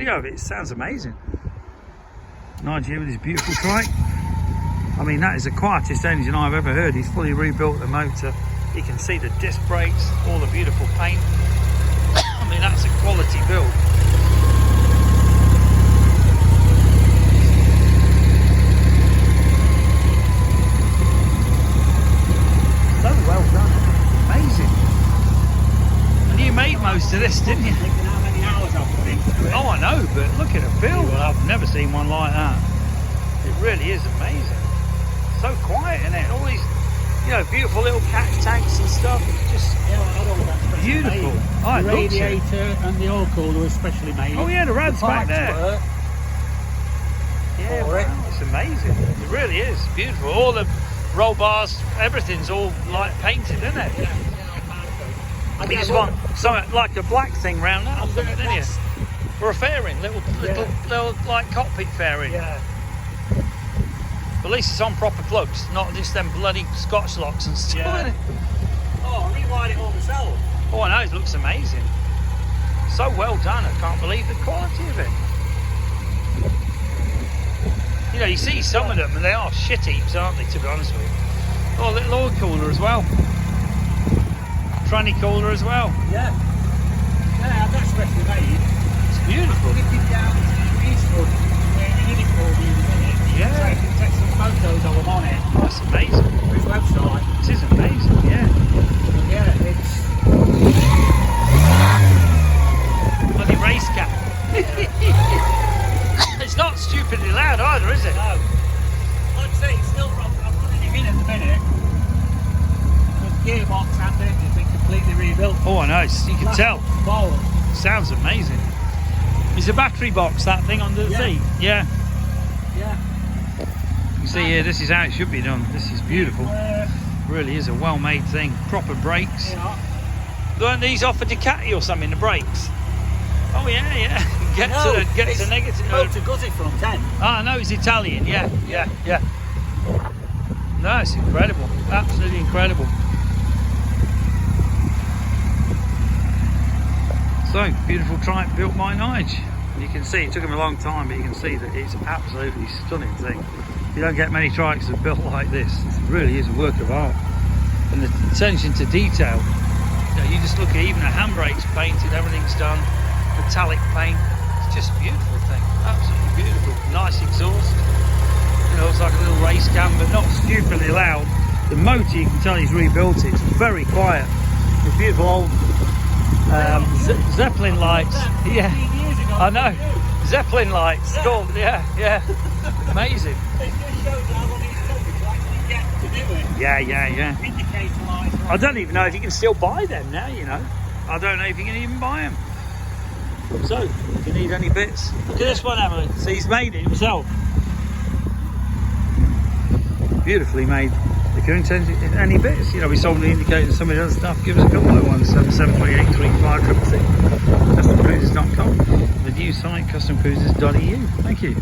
Video of it sounds amazing. Nigel with his beautiful trike. I mean, that is the quietest engine I've ever heard. He's fully rebuilt the motor. You can see the disc brakes, all the beautiful paint. I mean, that's a quality build. So well done. Amazing. And you made most of this, didn't you? How many hours I've put into it. Oh, I know, but look at the build. I've never seen one like that. It really is amazing. So quiet, isn't it? All these, you know, beautiful little catch tanks and stuff. It's just beautiful. Oh, the radiator and the oil cooler was specially made. Oh yeah, the rad's back there. Yeah, wow, it's amazing. It really is beautiful. All the roll bars, everything's all like painted, isn't it? Yeah. I think it's got something like a black thing round that, didn't you? Or a fairing, little like cockpit fairing. Yeah. But at least it's on proper plugs, not just them bloody Scotch locks and stuff. Yeah. Oh, I rewired it all myself. Oh, I know, it looks amazing. So well done, I can't believe the quality of it. You know, you see some of them and they are shit heaps, aren't they, to be honest with you. Oh, a little oil cooler as well. Tranny cooler as well. Yeah. Yeah, that's specially made. It's beautiful. Looking down to Eastwood, where the unicorn is in it. Yeah. So you can take some photos of them on it. Oh, that's amazing. His website. It is amazing, yeah. But yeah, it's... Bloody race cap. It's not stupidly loud either, is it? No. Like I say, it's still I'm running it in at the minute. The gearbox and engine's been completely rebuilt. Oh, I know, you can tell. Forward. Sounds amazing. Is a battery box that thing under the seat? Yeah. Yeah. You can see here, this is how it should be done. This is beautiful. Really is a well-made thing. Proper brakes. Yeah. Weren't these off a Ducati or something, the brakes? Oh yeah, yeah. Get to negative. Motor Guzzi front end. Ah, no, it's Italian. Yeah. No, it's incredible. Absolutely incredible. So, beautiful trike built by Nigel. You can see it took him a long time, but you can see that it's absolutely stunning thing. You don't get many trikes that are built like this. It really is a work of art. And the attention to detail. You know, you just look at even the handbrakes painted, everything's done. Metallic paint. It's just a beautiful thing. Absolutely beautiful. Nice exhaust. You know, it's like a little race cam, but not stupidly loud. The motor, you can tell he's rebuilt it. It's very quiet. It's beautiful old Zeppelin lights. Yeah, I know. Zeppelin lights. Cool. Yeah. Amazing. It just shows how long it took to actually get to do it. Yeah. Indicator lights. I don't even know if you can still buy them now, you know. I don't know if you can even buy them. So, if you need any bits, look at this one, Emily. See, he's made it himself. Beautifully made. If you're into any bits, you know, we sold the indicator and some of the other stuff, give us a call at 177 Customcruisers.com. The new site, customcruisers.eu. Thank you.